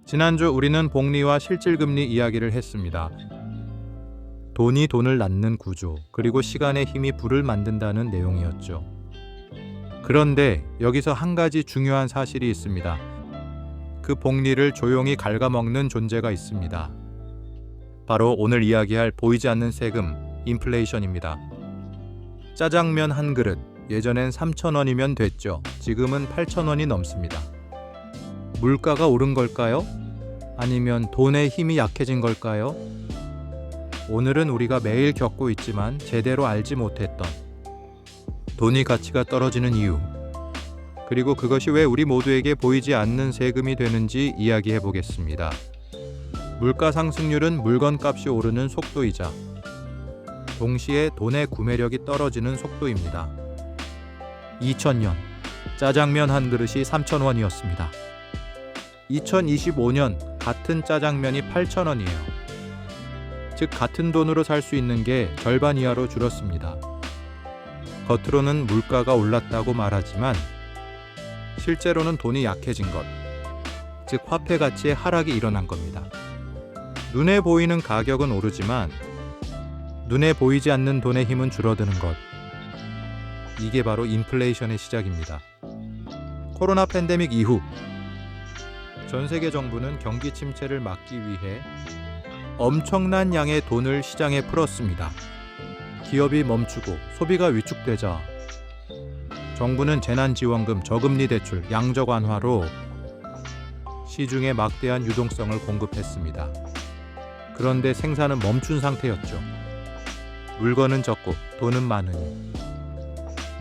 지난주 우리는 복리와 실질금리 이야기를 했습니다. 돈이 돈을 낳는 구조, 그리고 시간의 힘이 부를 만든다는 내용이었죠. 그런데 여기서 한 가지 중요한 사실이 있습니다. 그 복리를 조용히 갉아먹는 존재가 있습니다. 바로 오늘 이야기할 보이지 않는 세금, 인플레이션입니다. 짜장면 한 그릇, 예전엔 3,000원이면 됐죠. 지금은 8,000원이 넘습니다. 물가가 오른 걸까요? 아니면 돈의 힘이 약해진 걸까요? 오늘은 우리가 매일 겪고 있지만 제대로 알지 못했던 돈이 가치가 떨어지는 이유, 그리고 그것이 왜 우리 모두에게 보이지 않는 세금이 되는지 이야기해 보겠습니다. 물가 상승률은 물건값이 오르는 속도이자 동시에 돈의 구매력이 떨어지는 속도입니다. 2000년 짜장면 한 그릇이 3,000원이었습니다. 2025년 같은 짜장면이 8,000원이에요. 즉 같은 돈으로 살 수 있는 게 절반 이하로 줄었습니다. 겉으로는 물가가 올랐다고 말하지만 실제로는 돈이 약해진 것, 즉 화폐 가치의 하락이 일어난 겁니다. 눈에 보이는 가격은 오르지만 눈에 보이지 않는 돈의 힘은 줄어드는 것, 이게 바로 인플레이션의 시작입니다. 코로나 팬데믹 이후 전 세계 정부는 경기 침체를 막기 위해 엄청난 양의 돈을 시장에 풀었습니다. 기업이 멈추고 소비가 위축되자 정부는 재난지원금, 저금리 대출, 양적 완화로 시중에 막대한 유동성을 공급했습니다. 그런데 생산은 멈춘 상태였죠. 물건은 적고 돈은 많으니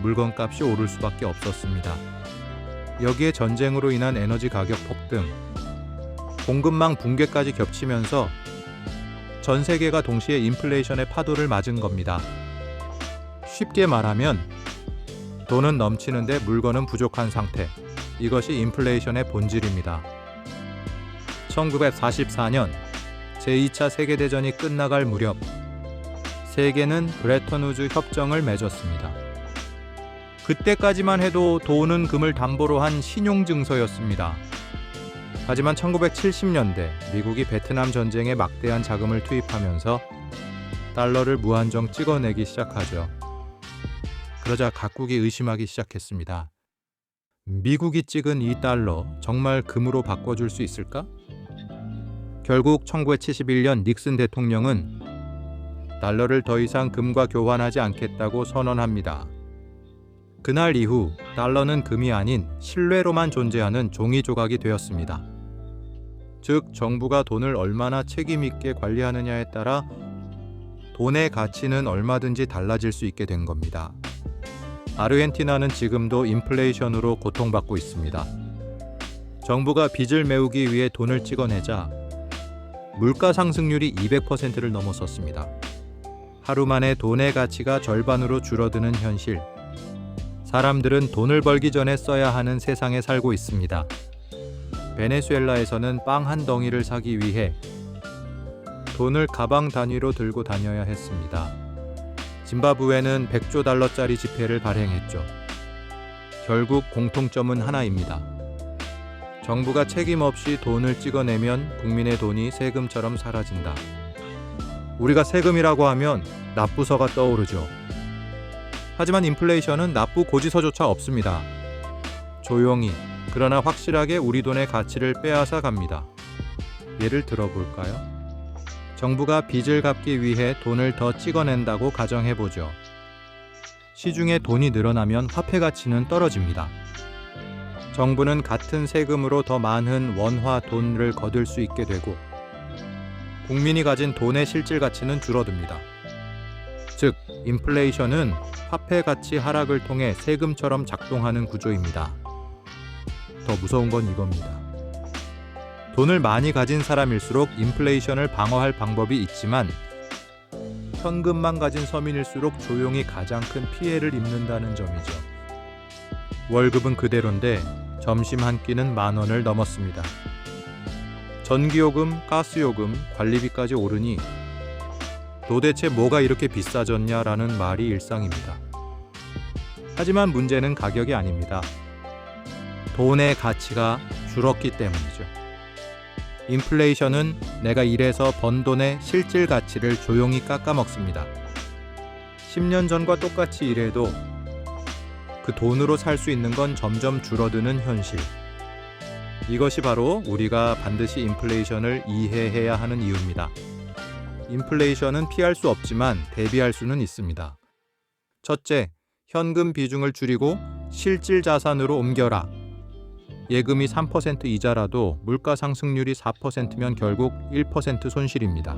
물건값이 오를 수밖에 없었습니다. 여기에 전쟁으로 인한 에너지 가격 폭등, 공급망 붕괴까지 겹치면서 전 세계가 동시에 인플레이션의 파도를 맞은 겁니다. 쉽게 말하면 돈은 넘치는데 물건은 부족한 상태, 이것이 인플레이션의 본질입니다. 1944년 제2차 세계대전이 끝나갈 무렵 세계는 브레턴우즈 협정을 맺었습니다. 그때까지만 해도 돈은 금을 담보로 한 신용증서였습니다. 하지만 1970년대 미국이 베트남 전쟁에 막대한 자금을 투입하면서 달러를 무한정 찍어내기 시작하죠. 그러자 각국이 의심하기 시작했습니다. 미국이 찍은 이 달러 정말 금으로 바꿔줄 수 있을까? 결국 1971년 닉슨 대통령은 달러를 더 이상 금과 교환하지 않겠다고 선언합니다. 그날 이후 달러는 금이 아닌 신뢰로만 존재하는 종이 조각이 되었습니다. 즉 정부가 돈을 얼마나 책임 있게 관리하느냐에 따라 돈의 가치는 얼마든지 달라질 수 있게 된 겁니다. 아르헨티나는 지금도 인플레이션으로 고통받고 있습니다. 정부가 빚을 메우기 위해 돈을 찍어내자 물가 상승률이 200%를 넘어섰습니다. 하루 만에 돈의 가치가 절반으로 줄어드는 현실. 사람들은 돈을 벌기 전에 써야 하는 세상에 살고 있습니다. 베네수엘라에서는 빵 한 덩이를 사기 위해 돈을 가방 단위로 들고 다녀야 했습니다. 짐바브웨는 100조 달러짜리 지폐를 발행했죠. 결국 공통점은 하나입니다. 정부가 책임 없이 돈을 찍어내면 국민의 돈이 세금처럼 사라진다. 우리가 세금이라고 하면 납부서가 떠오르죠. 하지만 인플레이션은 납부 고지서조차 없습니다. 조용히, 그러나 확실하게 우리 돈의 가치를 빼앗아 갑니다. 예를 들어볼까요? 정부가 빚을 갚기 위해 돈을 더 찍어낸다고 가정해보죠. 시중에 돈이 늘어나면 화폐 가치는 떨어집니다. 정부는 같은 세금으로 더 많은 원화 돈을 거둘 수 있게 되고 국민이 가진 돈의 실질 가치는 줄어듭니다. 즉, 인플레이션은 화폐 가치 하락을 통해 세금처럼 작동하는 구조입니다. 더 무서운 건 이겁니다. 돈을 많이 가진 사람일수록 인플레이션을 방어할 방법이 있지만 현금만 가진 서민일수록 조용히 가장 큰 피해를 입는다는 점이죠. 월급은 그대로인데 점심 한 끼는 10,000원을 넘었습니다. 전기요금, 가스요금, 관리비까지 오르니 도대체 뭐가 이렇게 비싸졌냐라는 말이 일상입니다. 하지만 문제는 가격이 아닙니다. 돈의 가치가 줄었기 때문이죠. 인플레이션은 내가 일해서 번 돈의 실질 가치를 조용히 깎아먹습니다. 10년 전과 똑같이 일해도 그 돈으로 살 수 있는 건 점점 줄어드는 현실. 이것이 바로 우리가 반드시 인플레이션을 이해해야 하는 이유입니다. 인플레이션은 피할 수 없지만 대비할 수는 있습니다. 첫째, 현금 비중을 줄이고 실질 자산으로 옮겨라. 예금이 3% 이자라도 물가 상승률이 4%면 결국 1% 손실입니다.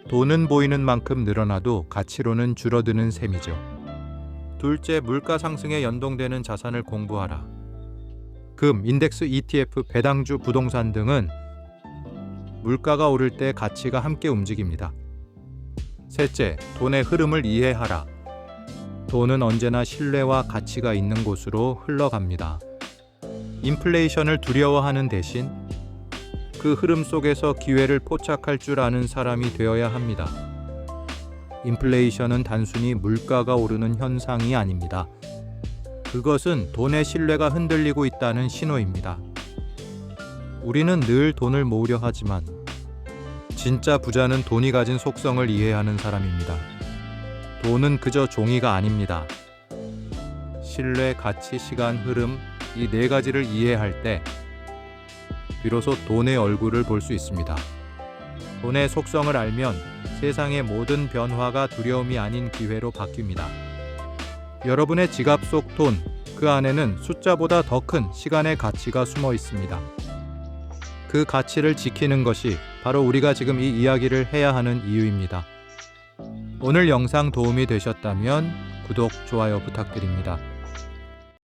돈은 보이는 만큼 늘어나도 가치로는 줄어드는 셈이죠. 둘째, 물가 상승에 연동되는 자산을 공부하라. 금, 인덱스, ETF, 배당주, 부동산 등은 물가가 오를 때 가치가 함께 움직입니다. 셋째, 돈의 흐름을 이해하라. 돈은 언제나 신뢰와 가치가 있는 곳으로 흘러갑니다. 인플레이션을 두려워하는 대신 그 흐름 속에서 기회를 포착할 줄 아는 사람이 되어야 합니다. 인플레이션은 단순히 물가가 오르는 현상이 아닙니다. 그것은 돈의 신뢰가 흔들리고 있다는 신호입니다. 우리는 늘 돈을 모으려 하지만 진짜 부자는 돈이 가진 속성을 이해하는 사람입니다. 돈은 그저 종이가 아닙니다. 신뢰, 가치, 시간, 흐름, 이 네 가지를 이해할 때 비로소 돈의 얼굴을 볼 수 있습니다. 돈의 속성을 알면 세상의 모든 변화가 두려움이 아닌 기회로 바뀝니다. 여러분의 지갑 속 돈, 그 안에는 숫자보다 더 큰 시간의 가치가 숨어 있습니다. 그 가치를 지키는 것이 바로 우리가 지금 이 이야기를 해야 하는 이유입니다. 오늘 영상 도움이 되셨다면 구독, 좋아요 부탁드립니다.